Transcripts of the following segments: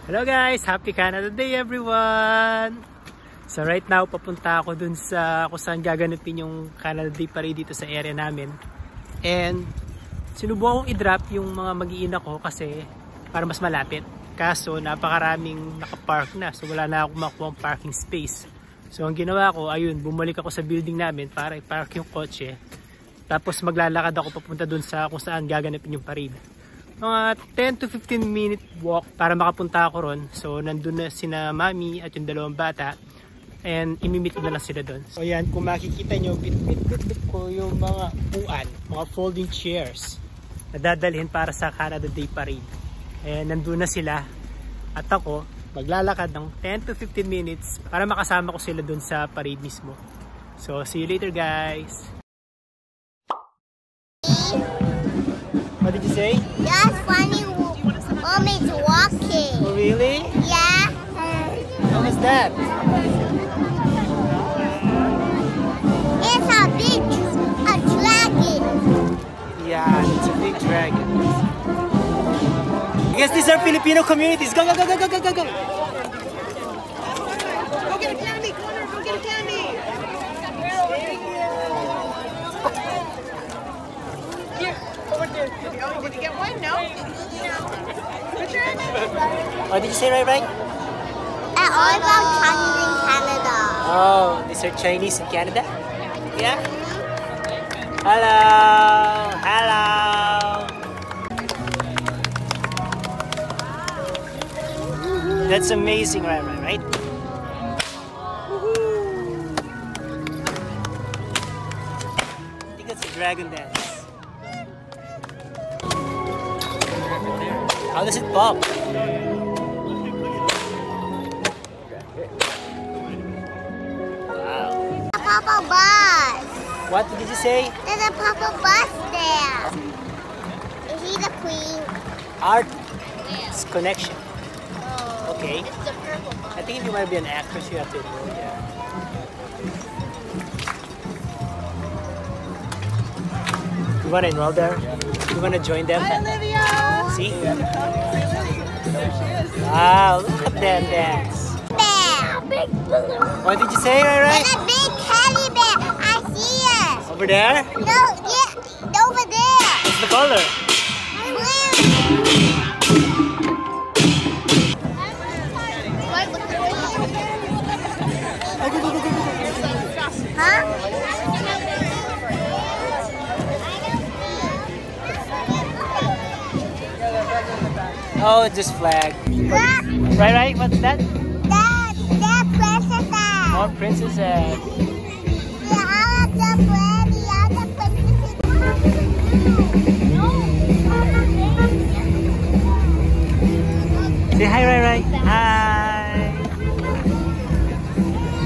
Hello guys! Happy Canada Day everyone! So right now, papunta ako dun sa kung saan gaganapin yung Canada Day Parade dito sa area namin. And sinubukan kong i-drop yung mga mag-iina ko kasi para mas malapit. Kaso napakaraming nakapark na, so wala na akong makuha parking space. So ang ginawa ko, ayun, bumalik ako sa building namin para i-park yung kotse. Tapos maglalakad ako papunta dun sa kung saan gaganapin yung parade. Mga 10 to 15 minute walk para makapunta ako ron. So nandun na sina mami at yung dalawang bata. And imimit ko na lang sila doon. So yan, kung makikita nyo, bit ko yung mga upuan, mga folding chairs na dadalhin para sa Canada Day Parade. And nandun na sila. At ako, maglalakad ng 10 to 15 minutes para makasama ko sila doon sa parade mismo. So see you later guys! What did you say? That's funny. Mom is walking. Oh, really? Yeah. What was that? It's a dragon. Yeah, it's a big dragon. I guess these are Filipino communities. Go, go, go, go, go, go, go, go. Go get a candy, Connor. Go get a candy. Here, over there. Oh, did you get one? No? What did you say, right? All about Chinese in Canada. Oh, these are Chinese in Canada? Yeah? Hello! Hello! That's amazing, right? I think that's a dragon dance. How does it pop? Papa bus. What did you say? There's a Papa bus there. Is he the queen? Art connection. Oh. Okay. It's the purple bus. I think if you want to be an actress, you have to go there. You want to enroll there? You want to join them? Hi, Olivia. See? There she is. Wow, look at them dance. Bear. Big balloon. What did you say, right? There's a big teddy bear. I see it. Over there? No, yeah, over there. What's the color? Huh? Oh, it's just flag. Look, Right? What's that? that princess. Oh, princess. Yeah, I like the pretty. I like the princess. Say hi, right? Hi.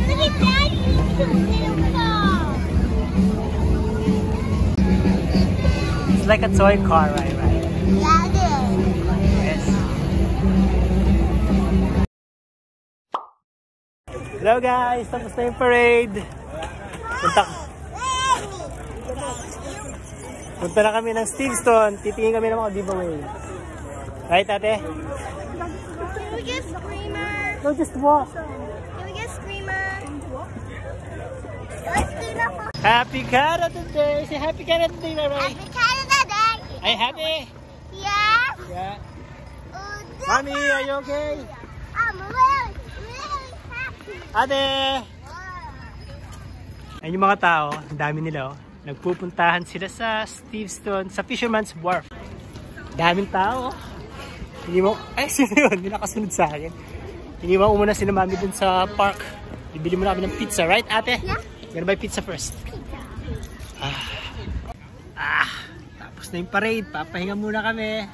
Look at that little car. It's like a toy car, right? Yeah, it is. Yes. Hello guys! Tapos na yung parade. Punta na kami ng Steveston. Titingin kami ng mga giveaway. Right, ate? Can we get Screamer? No, just walk. Can we get Screamer? Let's do the whole Happy Canada Day! Say Happy Canada Day, Ray! Happy Canada Day. Are you happy? Yes. Yeah. Oh, Mommy, are you okay? I'm really happy. Ate! Ayan yung mga tao, ang dami nila oh. Nagpupuntahan sila sa Steveston, sa Fisherman's Wharf. Daming tao. Hindi mo, ay sino yun? Hindi nakasunod sa akin. Hindi mo umuna sila mami dun sa park. Bibili mo na kami ng pizza, right ate? Yeah. Gonna buy pizza first. Tapos na yung parade. Papahinga muna kami.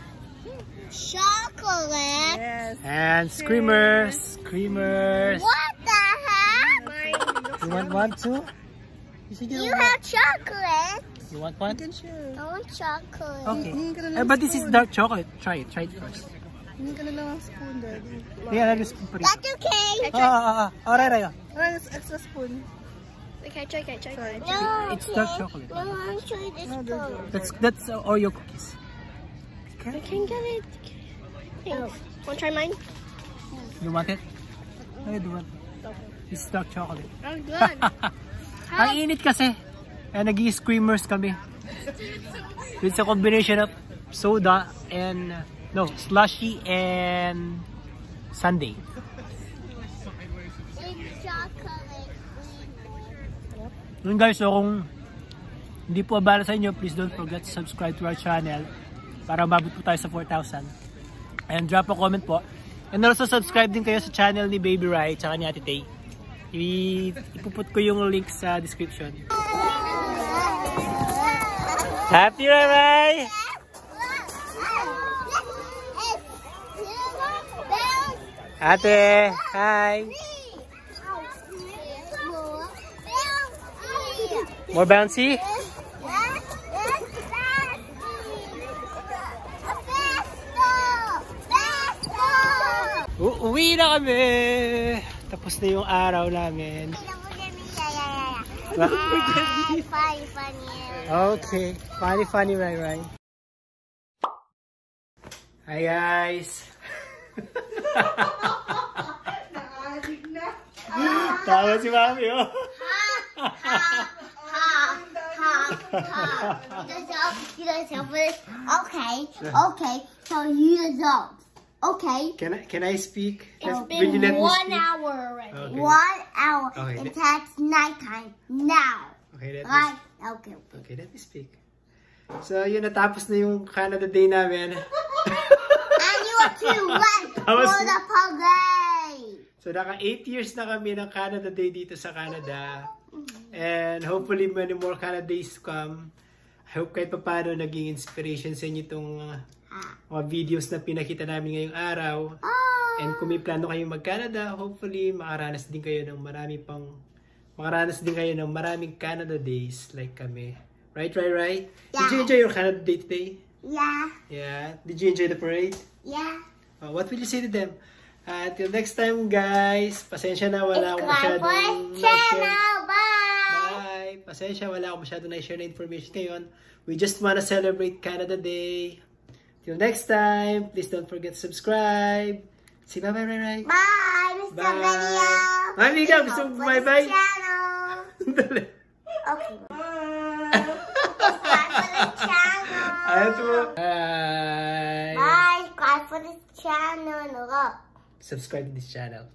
Chocolate. Yes. And screamers. What the heck? You want one too? You said You want have chocolate. You want one? I want chocolate. Okay. But this is dark chocolate. Try it first. Hindi ka na lang ang spoon, Daddy. Yeah, I'll just put it. That's okay. Alright. Alright, that's extra spoon. Okay, try. No, It's dark chocolate. No, I want to try this one. That's Oreo cookies. I can get it. Thanks. Want to try mine? You want it? I do want. It's dark chocolate. Oh, good. Ang init kasi. Kaya nag-screamers kami. It's a combination of soda and slushy and sundae. It's chocolate. Yun guys, so kung hindi po abala sa inyo, please don't forget to subscribe to our channel para mabot po tayo sa 4,000. And drop a comment po. And also subscribe din kayo sa channel ni Baby Rai at ni Ate Tay. Ipuput ko yung link sa description. Happy Rai Rai! Ate! Hi! More bouncy? Uwi na kami! Tapos na yung araw namin. Okay. Funny, right. Hi guys! Tawa si Mami, oh! Okay, so you don't. Okay. Can I speak? It's been 1 hour already. Okay. 1 hour. Okay. It's nighttime now. Okay, Right? Okay. Okay, let me speak. So, yun, natapos na yung Canada Day namin. And you are too late for the parade. So, naka 8 years na kami ng Canada Day dito sa Canada. And hopefully, many more Canada Days to come. I hope kahit paano naging inspiration sa inyo itong mga videos na pinakita namin ngayong araw. And kung may plano kayong mag-Canada, hopefully makaranas din kayo ng maraming Canada Days like kami. Right? Yeah. Did you enjoy your Canada Day today? Yeah. Yeah. Did you enjoy the parade? Yeah. What will you say to them? Till next time, guys. Pasensya na, wala akong masyadong channel. Bye. Pasensya, wala akong masyadong na-share na information ngayon. We just wanna celebrate Canada Day. Till next time, please don't forget to subscribe. Say bye-bye, Rai. Bye, Mr. Video. Mami ka, gusto mo bye-bye? Okay. Subscribe for the channel. Bye. Bye. Subscribe for this channel. Subscribe to this channel.